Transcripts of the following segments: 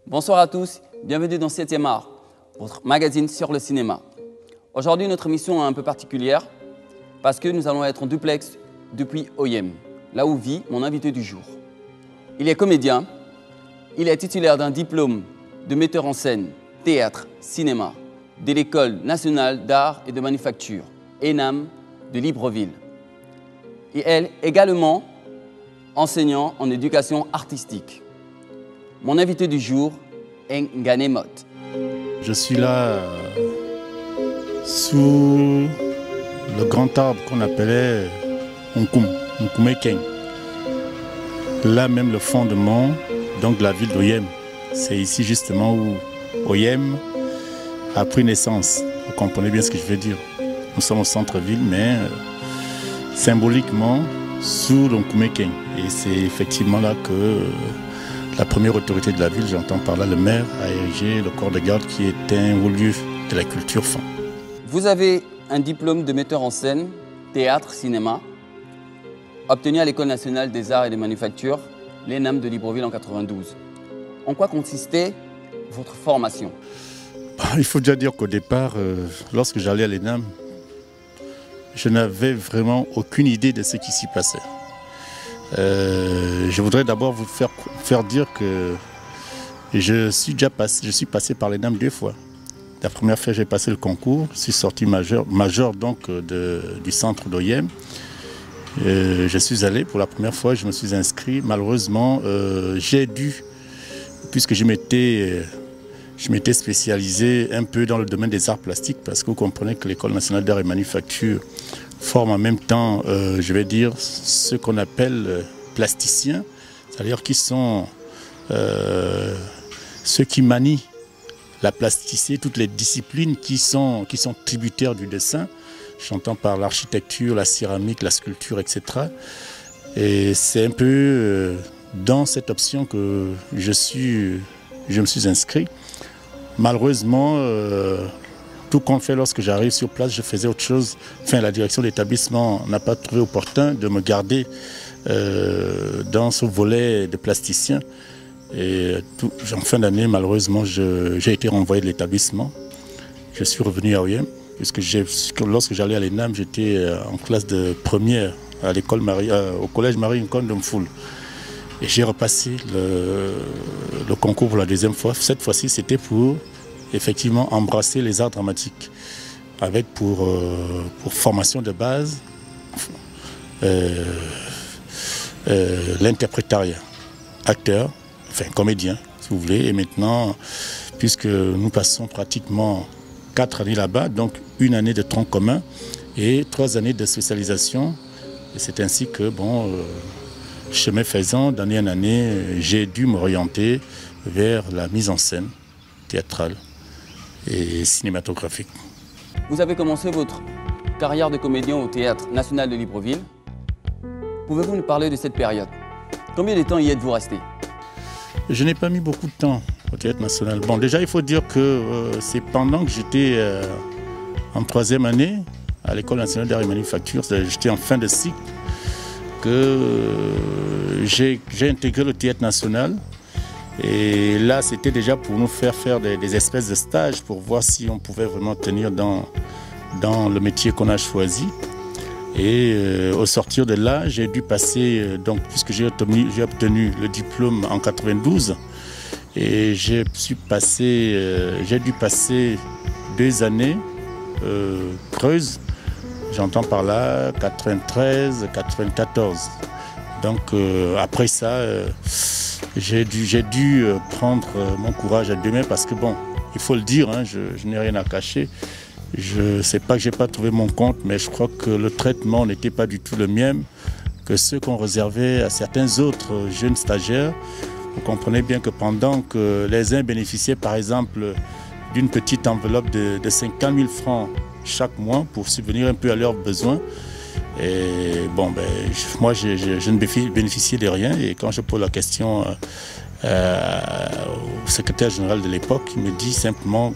Bonsoir à tous, bienvenue dans 7e art, votre magazine sur le cinéma. Aujourd'hui, notre émission est un peu particulière parce que nous allons être en duplex depuis Oyem, là où vit mon invité du jour. Il est comédien, il est titulaire d'un diplôme de metteur en scène, théâtre, cinéma, de l'École nationale d'art et de manufacture, ENAM de Libreville. Et elle également enseignant en éducation artistique. Mon invité du jour est Ngane Mot. Je suis là sous le grand arbre qu'on appelait Nkoumé-Keng. Là même le fondement donc, de la ville d'Oyem. C'est ici justement où Oyem a pris naissance. Vous comprenez bien ce que je veux dire. Nous sommes au centre-ville, mais symboliquement sous le Nkoumé-Keng. Et c'est effectivement là que la première autorité de la ville, j'entends par là le maire, a érigé le corps de garde qui est un haut lieu de la culture fan. Vous avez un diplôme de metteur en scène, théâtre, cinéma, obtenu à l'École nationale des arts et des manufactures, l'ENAM de Libreville en 92. En quoi consistait votre formation? Il faut déjà dire qu'au départ, lorsque j'allais à l'ENAM, je n'avais vraiment aucune idée de ce qui s'y passait. Je voudrais d'abord vous faire dire que je suis passé par l'ENAM 2 fois. La première fois, j'ai passé le concours, je suis sorti major donc du centre d'Oyem. Je suis allé pour la première fois, je me suis inscrit. Malheureusement, j'ai dû, puisque je m'étais spécialisé un peu dans le domaine des arts plastiques, parce que vous comprenez que l'École nationale d'art et manufacture forme en même temps, je vais dire, ce qu'on appelle plasticiens, c'est-à-dire qui sont ceux qui manient la plasticité, toutes les disciplines qui sont tributaires du dessin. J'entends par l'architecture, la céramique, la sculpture, etc. Et c'est un peu dans cette option que je me suis inscrit. Malheureusement, tout compte fait, lorsque j'arrive sur place, je faisais autre chose. Enfin, la direction de l'établissement n'a pas trouvé opportun de me garder dans ce volet de plasticien. Et en fin d'année, malheureusement, j'ai été renvoyé de l'établissement. Je suis revenu à Oyem, puisque lorsque j'allais à l'ENAM, j'étais en classe de première à l'école au collège Marie-Nkonde de Mfoul. Et j'ai repassé le concours pour la deuxième fois. Cette fois-ci, c'était pour effectivement embrasser les arts dramatiques, avec pour formation de base l'interprétariat, acteur, enfin comédien, si vous voulez. Et maintenant, puisque nous passons pratiquement 4 années là-bas, donc 1 année de tronc commun et 3 années de spécialisation. Et c'est ainsi que, chemin faisant, d'année en année, j'ai dû m'orienter vers la mise en scène théâtrale et cinématographique. Vous avez commencé votre carrière de comédien au Théâtre national de Libreville. Pouvez-vous nous parler de cette période? Combien de temps y êtes-vous resté? Je n'ai pas mis beaucoup de temps au Théâtre national. Bon, déjà, il faut dire que c'est pendant que j'étais en 3e année à l'École nationale d'art et manufacture, j'étais en fin de cycle, que j'ai intégré le Théâtre national. Et là, c'était déjà pour nous faire des espèces de stages pour voir si on pouvait vraiment tenir dans le métier qu'on a choisi. Et au sortir de là, j'ai dû passer, donc, puisque j'ai obtenu le diplôme en 92, et j'ai dû passer 2 années creuses, j'entends par là 93, 94. Donc après ça, j'ai dû prendre mon courage à 2 mains parce que bon, il faut le dire, hein, je n'ai rien à cacher. Je ne sais pas que je n'ai pas trouvé mon compte, mais je crois que le traitement n'était pas du tout le même que ceux qu'on réservait à certains autres jeunes stagiaires. Vous comprenez bien que pendant que les uns bénéficiaient par exemple d'une petite enveloppe de 50 000 francs chaque mois pour subvenir un peu à leurs besoins, et bon, moi je ne bénéficiais de rien, et quand je pose la question au secrétaire général de l'époque, il me dit simplement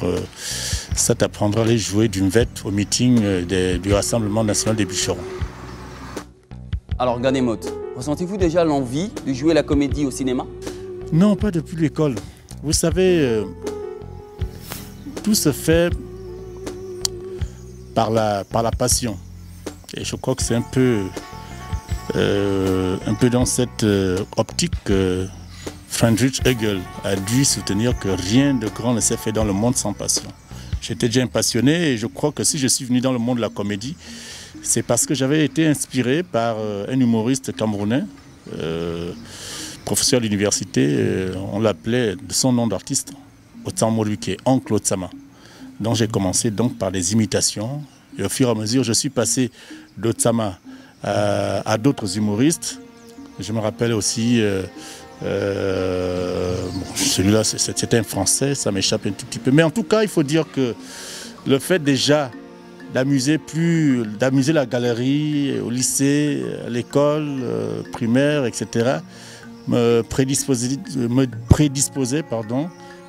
ça t'apprendra à aller jouer d'une vette au meeting du Rassemblement national des bûcherons. Alors Ganemoth, ressentez-vous déjà l'envie de jouer la comédie au cinéma? Non, pas depuis l'école. Vous savez, tout se fait par la passion. Et je crois que c'est un peu dans cette optique que Friedrich Hegel a dû soutenir que rien de grand ne s'est fait dans le monde sans passion. J'étais déjà un passionné, et je crois que si je suis venu dans le monde de la comédie, c'est parce que j'avais été inspiré par un humoriste camerounais, professeur à l'université, on l'appelait de son nom d'artiste, Otsama Moruke, Oncle Otsama. Donc j'ai commencé donc par des imitations, et au fur et à mesure je suis passé d'Otsama à d'autres humoristes. Je me rappelle aussi, celui-là c'était un français, ça m'échappe un tout petit peu. Mais en tout cas, il faut dire que le fait déjà d'amuser la galerie au lycée, à l'école primaire, etc., me prédisposait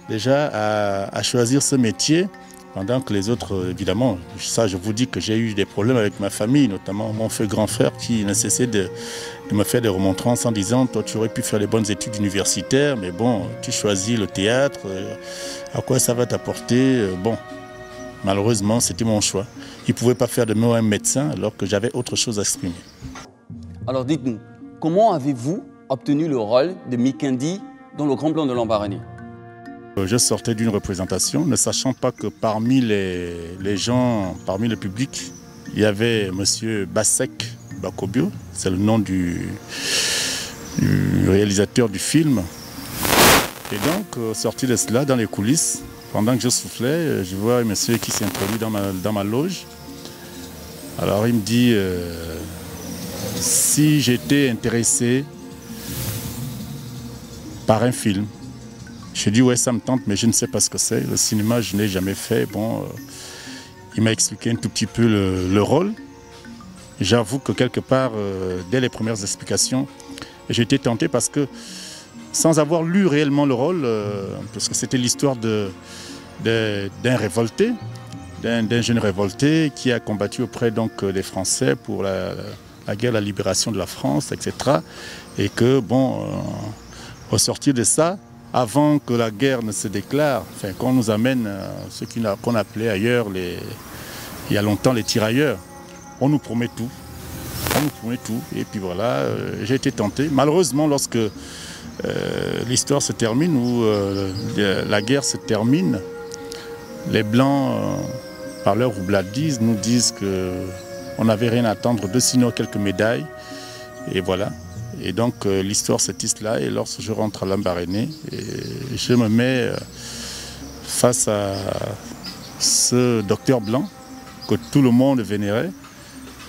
déjà à choisir ce métier, pendant que les autres, évidemment, ça je vous dis que j'ai eu des problèmes avec ma famille, notamment mon grand frère qui ne cessait de me faire des remontrances en disant « Toi tu aurais pu faire les bonnes études universitaires, mais bon, tu choisis le théâtre, à quoi ça va t'apporter ?» Bon, malheureusement c'était mon choix. Il ne pouvait pas faire de moi un médecin alors que j'avais autre chose à exprimer. Alors dites-nous, comment avez-vous obtenu le rôle de Mikindi dans Le Grand Blanc de l'Embarrané? Je sortais d'une représentation, ne sachant pas que parmi les gens, parmi le public, il y avait M. Basek Bakobio, c'est le nom du réalisateur du film. Et donc, sorti de cela, dans les coulisses, pendant que je soufflais, je vois un monsieur qui s'est introduit dans ma loge. Alors il me dit si j'étais intéressé par un film. J'ai dit ouais, ça me tente, mais je ne sais pas ce que c'est. Le cinéma, je n'ai jamais fait. Bon, il m'a expliqué un tout petit peu le rôle. J'avoue que quelque part, dès les premières explications, j'ai été tenté parce que, sans avoir lu réellement le rôle, parce que c'était l'histoire d'un révolté, d'un jeune révolté qui a combattu auprès donc, des Français pour la guerre, la libération de la France, etc. Et que, bon, au sortir de ça, avant que la guerre ne se déclare, enfin, qu'on nous amène ce qu'on appelait ailleurs, il y a longtemps, les tirailleurs, on nous promet tout. On nous promet tout. Et puis voilà, j'ai été tenté. Malheureusement, lorsque l'histoire se termine, ou la guerre se termine, les Blancs, par leur roublardise, nous disent qu'on n'avait rien à attendre de sinon quelques médailles. Et voilà. Et donc l'histoire se tisse là, et lorsque je rentre à l'Embarrané, je me mets face à ce docteur blanc que tout le monde vénérait,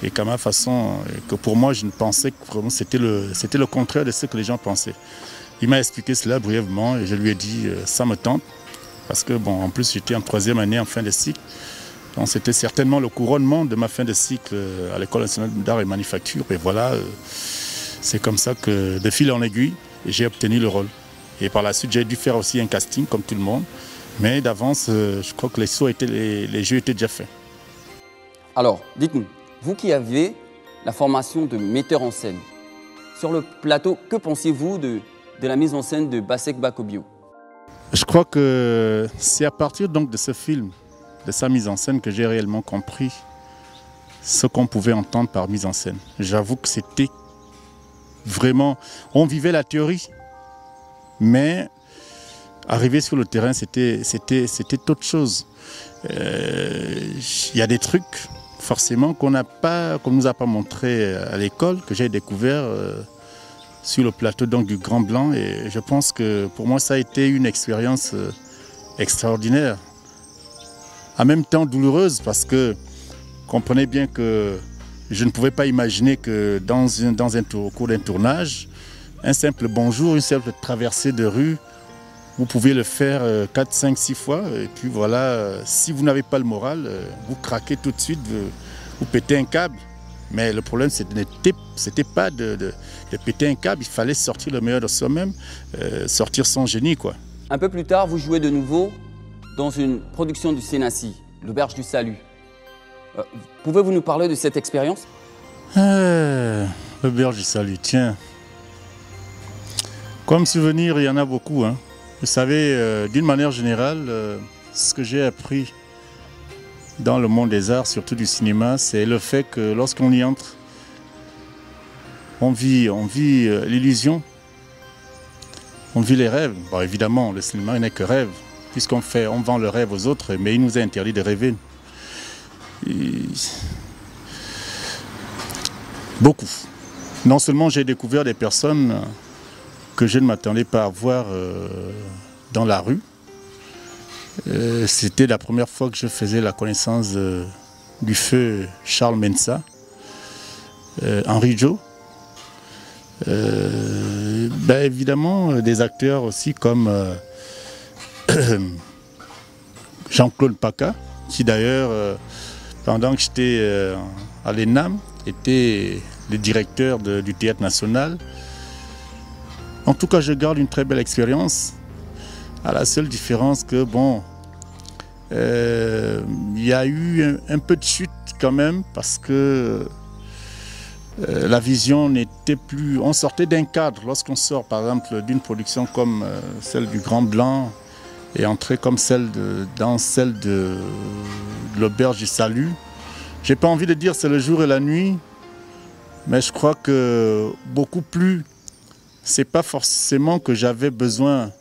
et qu'à ma façon, que pour moi je ne pensais que vraiment c'était le contraire de ce que les gens pensaient. Il m'a expliqué cela brièvement, et je lui ai dit ça me tente, parce que bon, en plus j'étais en 3e année en fin de cycle, donc c'était certainement le couronnement de ma fin de cycle à l'École nationale d'art et manufacture, et voilà. C'est comme ça que, de fil en aiguille, j'ai obtenu le rôle. Et par la suite, j'ai dû faire aussi un casting, comme tout le monde. Mais d'avance, je crois que les jeux étaient déjà faits. Alors, dites-nous, vous qui avez la formation de metteur en scène, sur le plateau, que pensez-vous de la mise en scène de Basek Bakobio? Je crois que c'est à partir donc de ce film, de sa mise en scène, que j'ai réellement compris ce qu'on pouvait entendre par mise en scène. J'avoue que c'était vraiment, on vivait la théorie, mais arriver sur le terrain, c'était autre chose. Il y a des trucs, forcément, qu'on nous a pas montré à l'école, que j'ai découvert sur le plateau donc, du Grand Blanc. Et je pense que pour moi, ça a été une expérience extraordinaire. En même temps douloureuse, parce que comprenez bien que je ne pouvais pas imaginer que au cours d'un tournage, un simple bonjour, une simple traversée de rue, vous pouvez le faire 4, 5, 6 fois. Et puis voilà, si vous n'avez pas le moral, vous craquez tout de suite, vous pétez un câble. Mais le problème, c'était pas de péter un câble, il fallait sortir le meilleur de soi-même, sortir son génie, quoi. Un peu plus tard, vous jouez de nouveau dans une production du Sénassi, l'Auberge du Salut. Pouvez-vous nous parler de cette expérience? L'Auberge du Salut, tiens. Comme souvenir, il y en a beaucoup, hein. Vous savez, d'une manière générale, ce que j'ai appris dans le monde des arts, surtout du cinéma, c'est le fait que lorsqu'on y entre, on vit l'illusion, on vit les rêves. Bon, évidemment, le cinéma n'est que rêve, puisqu'on vend le rêve aux autres, mais il nous est interdit de rêver. Beaucoup. Non seulement j'ai découvert des personnes que je ne m'attendais pas à voir dans la rue. C'était la première fois que je faisais la connaissance du feu Charles Mensa, Henri Jo. Évidemment, des acteurs aussi comme Jean-Claude Paca, qui d'ailleurs, pendant que j'étais à l'ENAM, était le directeur du Théâtre National. En tout cas, je garde une très belle expérience, à la seule différence que, bon, il y a eu un peu de chute quand même, parce que la vision n'était plus... On sortait d'un cadre. Lorsqu'on sort, par exemple, d'une production comme celle du Grand Blanc, et entrer comme dans celle de l'Auberge du Salut, j'ai pas envie de dire c'est le jour et la nuit, mais je crois que beaucoup plus... C'est pas forcément que j'avais besoin,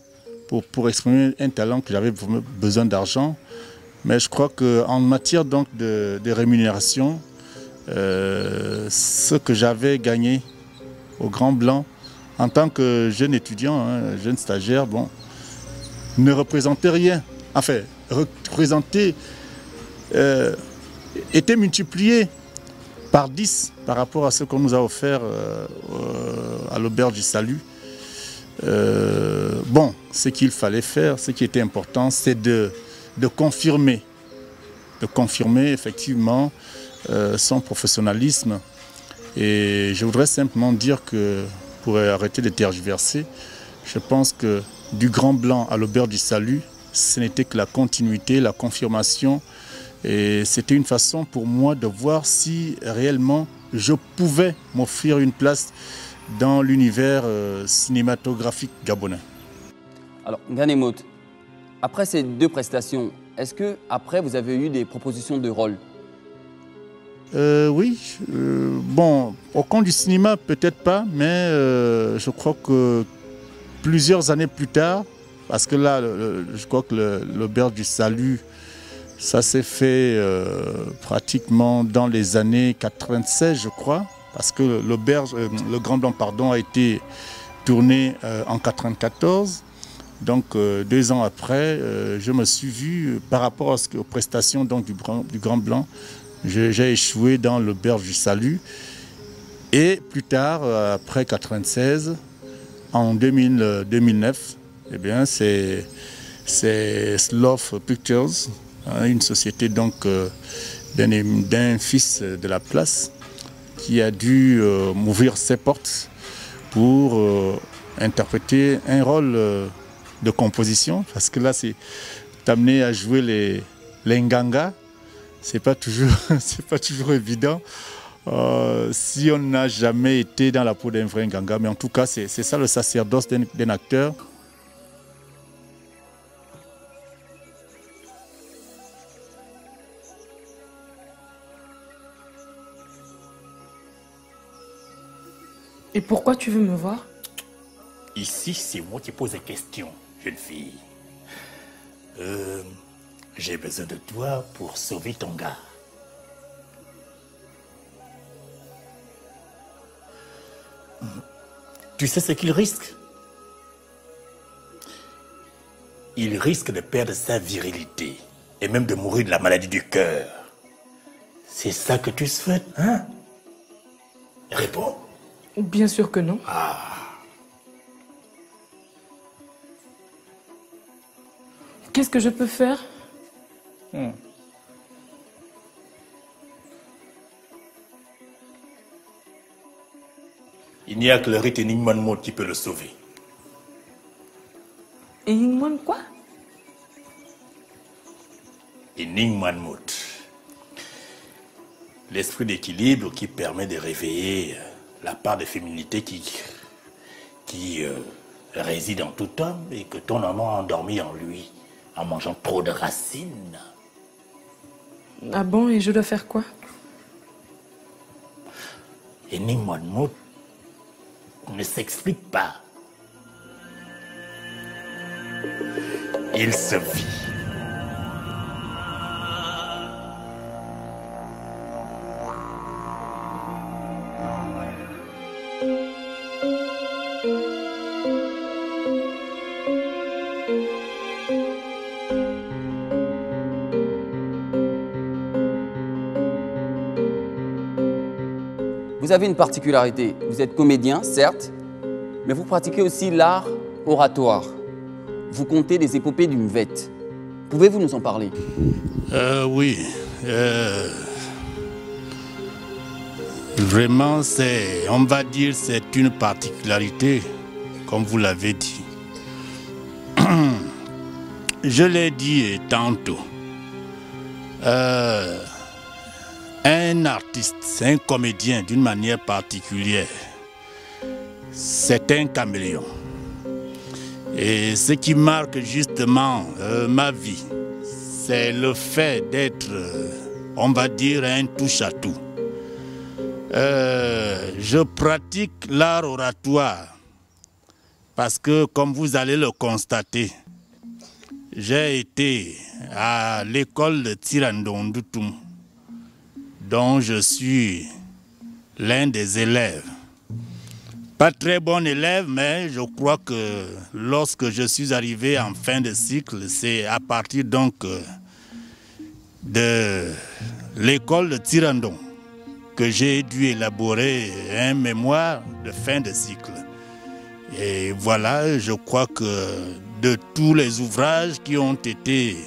pour exprimer un talent, que j'avais besoin d'argent, mais je crois qu'en matière donc de rémunération, ce que j'avais gagné au Grand Blanc, en tant que jeune étudiant, hein, jeune stagiaire, bon, ne représentait rien. Enfin, était multiplié par 10 par rapport à ce qu'on nous a offert à l'Auberge du Salut. Bon, ce qu'il fallait faire, ce qui était important, c'est de confirmer effectivement son professionnalisme. Et je voudrais simplement dire que, pour arrêter de tergiverser, je pense que du Grand Blanc à l'Auberge du Salut, ce n'était que la continuité, la confirmation. Et c'était une façon pour moi de voir si réellement je pouvais m'offrir une place dans l'univers cinématographique gabonais. Alors, Ganemot, après ces 2 prestations, est-ce que après vous avez eu des propositions de rôle? Oui. Bon, au compte du cinéma, peut-être pas, mais je crois que plusieurs années plus tard, parce que là, je crois que l'Auberge du Salut, ça s'est fait pratiquement dans les années 96, je crois, parce que le Grand Blanc, pardon, a été tourné en 94. Donc 2 ans après, je me suis vu, par rapport aux prestations donc, du Grand Blanc, j'ai échoué dans l'Auberge du Salut. Et plus tard, après 96, en 2009, eh bien, c'est Sloth Pictures, hein, une société donc d'un fils de la place, qui a dû m'ouvrir ses portes pour interpréter un rôle de composition, parce que là, c'est t'amener à jouer les nganga, c'est pas toujours évident si on n'a jamais été dans la peau d'un vrai nganga, mais en tout cas, c'est ça le sacerdoce d'un acteur. Et pourquoi tu veux me voir? Ici, c'est moi qui pose des questions, jeune fille. J'ai besoin de toi pour sauver ton gars. Tu sais ce qu'il risque? Il risque de perdre sa virilité et même de mourir de la maladie du cœur. C'est ça que tu souhaites, hein? Réponds. Bien sûr que non. Qu'est-ce que je peux faire? Il n'y a que le rite Ningman qui peut le sauver. Et Yingman quoi? Ningman, l'esprit d'équilibre qui permet de réveiller la part de féminité qui réside en tout homme et que ton homme a endormi en lui en mangeant trop de racines. Ah bon, et je dois faire quoi? Ningman ne s'explique pas. Il se vit. Vous avez une particularité, vous êtes comédien, certes, mais vous pratiquez aussi l'art oratoire. Vous contez des épopées d'une vette. Pouvez-vous nous en parler? Oui. Vraiment, on va dire, c'est une particularité, comme vous l'avez dit. Je l'ai dit tantôt. Un artiste, un comédien d'une manière particulière, c'est un caméléon. Et ce qui marque justement ma vie, c'est le fait d'être, on va dire, un touche-à-tout. Je pratique l'art oratoire parce que, comme vous allez le constater, j'ai été à l'école de Tirandondoutoum, dont je suis l'un des élèves. Pas très bon élève, mais je crois que lorsque je suis arrivé en fin de cycle, c'est à partir donc de l'école de Tirandon que j'ai dû élaborer un mémoire de fin de cycle. Et voilà, je crois que de tous les ouvrages qui ont été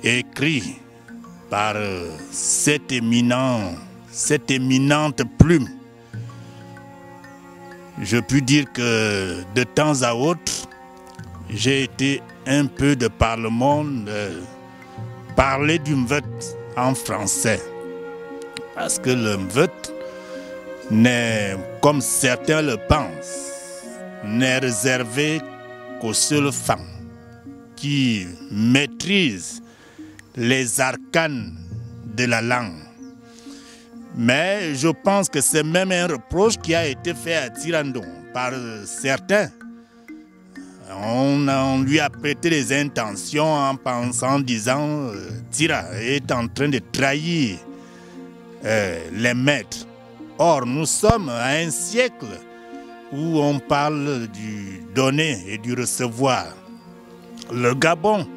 écrits par cette éminente plume, je puis dire que de temps à autre, j'ai été un peu de par le monde parler du mvet en français. Parce que le mvet n'est, comme certains le pensent, n'est réservé qu'aux seules femmes qui maîtrisent les arcanes de la langue. Mais je pense que c'est même un reproche qui a été fait à Tirandon par certains. On lui a prêté des intentions en pensant, en disant Tira est en train de trahir les maîtres. Or, nous sommes à un siècle où on parle du donner et du recevoir. Le Gabon,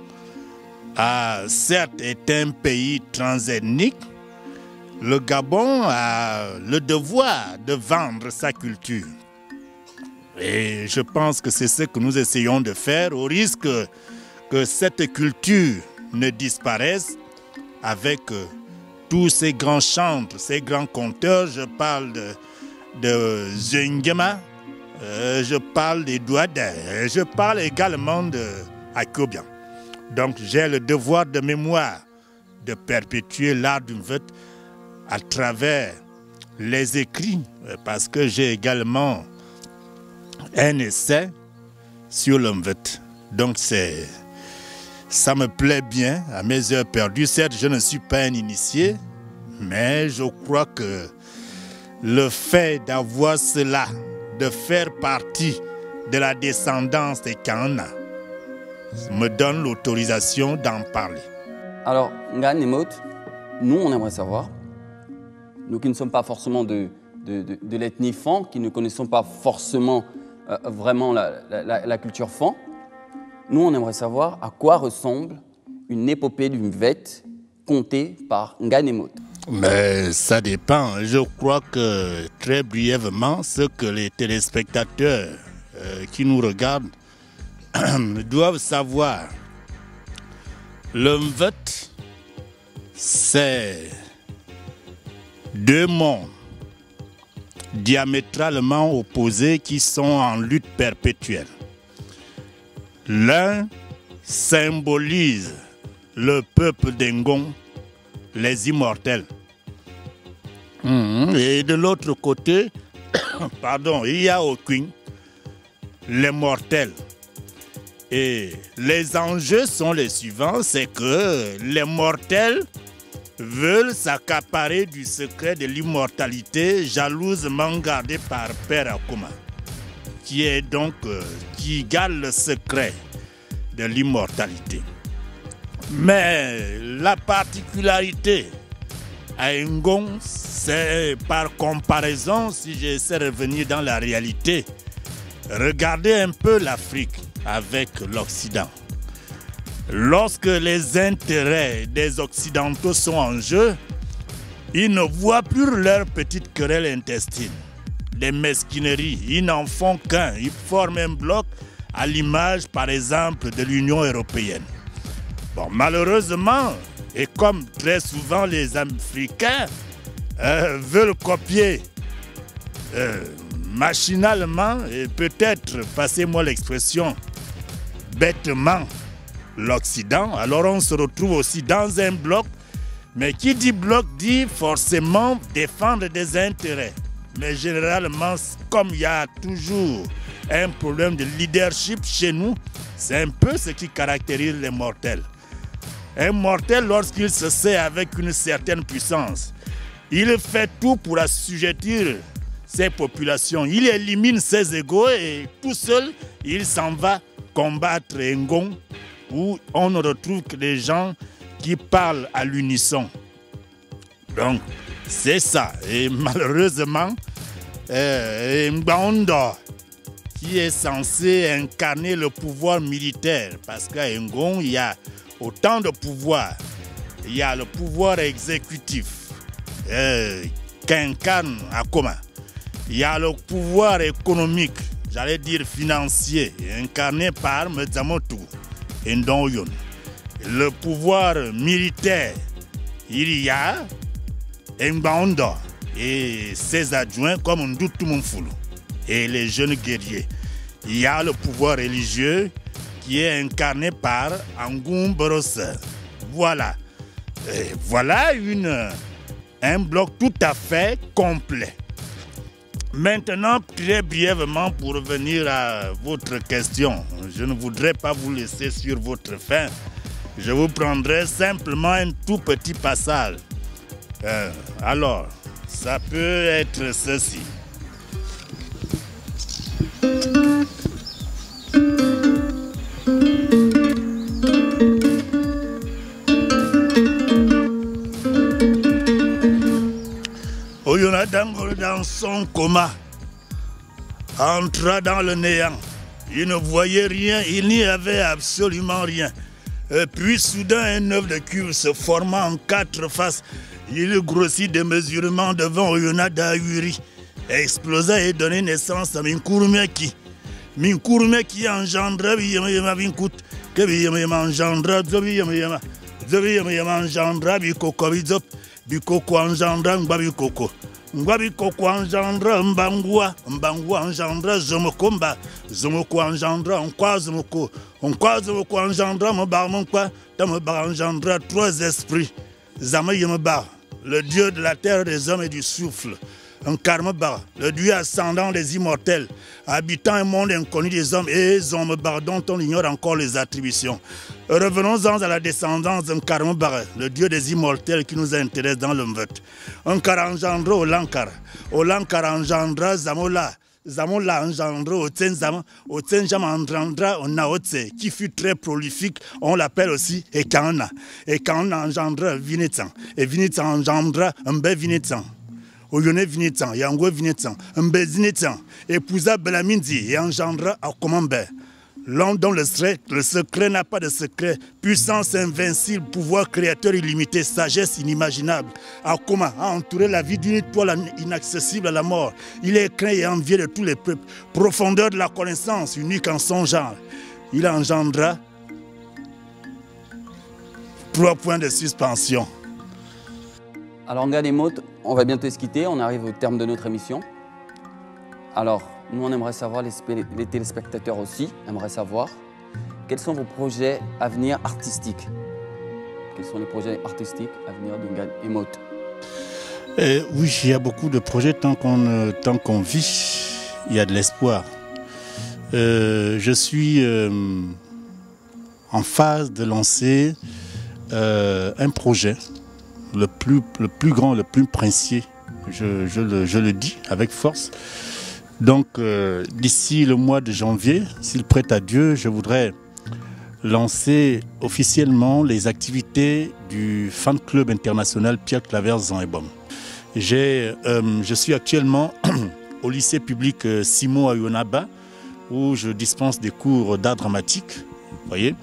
certes, est un pays transethnique. Le Gabon a le devoir de vendre sa culture. Et je pense que c'est ce que nous essayons de faire, au risque que cette culture ne disparaisse avec tous ces grands chantres, ces grands conteurs. Je parle de Zengema, je parle des Douada, je parle également de Akobian. Donc j'ai le devoir de mémoire de perpétuer l'art du mvet à travers les écrits, parce que j'ai également un essai sur le mvet. Donc ça me plaît bien à mes heures perdues. Certes, je ne suis pas un initié, mais je crois que le fait d'avoir cela, de faire partie de la descendance des Kana, me donne l'autorisation d'en parler. Alors, Ngan et Maud, nous, on aimerait savoir, nous qui ne sommes pas forcément de l'ethnie Fan, qui ne connaissons pas forcément vraiment la culture Fan, nous, on aimerait savoir à quoi ressemble une épopée d'une vette contée par Ngan et Maud. Mais ça dépend. Je crois que très brièvement, ce que les téléspectateurs qui nous regardent doivent savoir. Le Mvët, c'est deux mondes diamétralement opposés qui sont en lutte perpétuelle. L'un symbolise le peuple d'Engon, les immortels. Et de l'autre côté, pardon, il y a Okwin, les mortels. Et les enjeux sont les suivants, c'est que les mortels veulent s'accaparer du secret de l'immortalité jalousement gardé par Père Akoma, qui garde le secret de l'immortalité. Mais la particularité à Ngon, c'est par comparaison, si j'essaie de revenir dans la réalité, regardez un peu l'Afrique avec l'Occident. Lorsque les intérêts des Occidentaux sont en jeu, ils ne voient plus leurs petites querelles intestines, des mesquineries. Ils n'en font qu'un. Ils forment un bloc à l'image, par exemple, de l'Union européenne. Bon, malheureusement, et comme très souvent les Africains veulent copier machinalement, et peut-être, passez-moi l'expression, bêtement, l'Occident, alors on se retrouve aussi dans un bloc, mais qui dit bloc dit forcément défendre des intérêts. Mais généralement, comme il y a toujours un problème de leadership chez nous, c'est un peu ce qui caractérise les mortels. Un mortel, lorsqu'il se sait avec une certaine puissance, il fait tout pour assujettir ses populations. Il élimine ses égos et tout seul, il s'en va combattre Ngon, où on ne retrouve que des gens qui parlent à l'unisson. Donc, c'est ça. Et malheureusement, Mbaondo, qui est censé incarner le pouvoir militaire, parce qu'à Ngon, il y a autant de pouvoirs. Il y a le pouvoir exécutif qu'incarne Akoma. Il y a le pouvoir économique, j'allais dire financier, incarné par Medzamotu Ndonyon. Le pouvoir militaire, il y a Mbaondo et ses adjoints comme Ndutu Mumfulu et les jeunes guerriers. Il y a le pouvoir religieux qui est incarné par Angoum Borosse. Voilà. Et voilà un bloc tout à fait complet. Maintenant, très brièvement, pour revenir à votre question, je ne voudrais pas vous laisser sur votre faim. Je vous prendrai simplement un tout petit passage. Alors, ça peut être ceci. Oyonatan, dans son coma, entra dans le néant. Il ne voyait rien, il n'y avait absolument rien. Et puis soudain, un œuf de cuivre se formant en 4 faces. Il grossit démesurément devant Oyonada Yuri, explosa et donna naissance à Minkurumeki. Minkurumeki engendra Biyama Vinkut, que Biyama engendra Zobiyama, Zobiyama engendra Bikoko Bizop, Bikoko engendra Mbabikoko. Mbabikoko engendra Mbangua, Mbangua engendra Zomokomba, Zomoko engendra Nkwa Zomoko, Nkwa Zomoko engendra Mbamonkwa, Tamaba engendra 3 esprits. Zamayamaba, le dieu de la terre, des hommes et du souffle. Nkarmaba, le dieu ascendant des immortels, habitant un monde inconnu des hommes, et Zomba, dont on ignore encore les attributions. Revenons-en à la descendance d'Nkarmaba, le dieu des immortels qui nous intéresse dans le Mvët. Nkar engendra Olankar, Olankar engendra Zamola, Zamola engendra Otenzama, Otenzama engendra Naotse, qui fut très prolifique, on l'appelle aussi Ekana. Ekana engendra Vinetsan, et Vinetsan engendra Mbe Vinetsan. Oyone Vinetsan, Yango Vinetsan, Mbe Vinetsan, épousa Belamindi et engendra Akomambe. L'homme dont le secret n'a pas de secret, puissance invincible, pouvoir créateur illimité, sagesse inimaginable. Akoma a entouré la vie d'une étoile inaccessible à la mort. Il est craint et envié de tous les peuples. Profondeur de la connaissance, unique en son genre. Il engendra 3 points de suspension. Alors Ngan et Maud, on va bientôt se quitter, on arrive au terme de notre émission. Alors, nous on aimerait savoir, les téléspectateurs aussi aimeraient savoir, quels sont vos projets à venir artistiques? Quels sont les projets artistiques à venir de Ngan et Maud? Oui, il y a beaucoup de projets, tant qu'on vit, il y a de l'espoir. Je suis en phase de lancer un projet, le plus grand, le plus princier, je le dis avec force. Donc d'ici le mois de janvier, s'il prête à Dieu, je voudrais lancer officiellement les activités du fan club international Pierre Claver Zanebom. Je suis actuellement au lycée public Simon Ayonaba, où je dispense des cours d'art dramatique, vous voyez.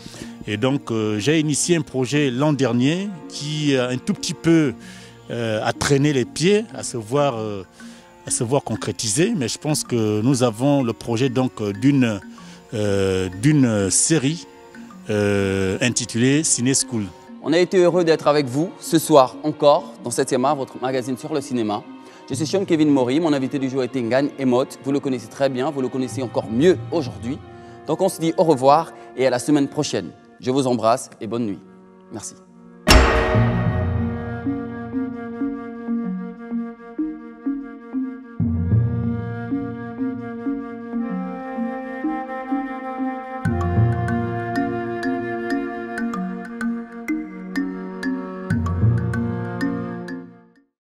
Et donc j'ai initié un projet l'an dernier qui a un tout petit peu a traîné les pieds à se voir concrétiser, mais je pense que nous avons le projet donc d'une série intitulée Ciné School. On a été heureux d'être avec vous ce soir encore dans 7e art, votre magazine sur le cinéma. Je suis Sean Kevin Mori, mon invité du jour était Ngan et Maud. Vous le connaissez très bien, vous le connaissez encore mieux aujourd'hui. Donc on se dit au revoir et à la semaine prochaine. Je vous embrasse et bonne nuit. Merci.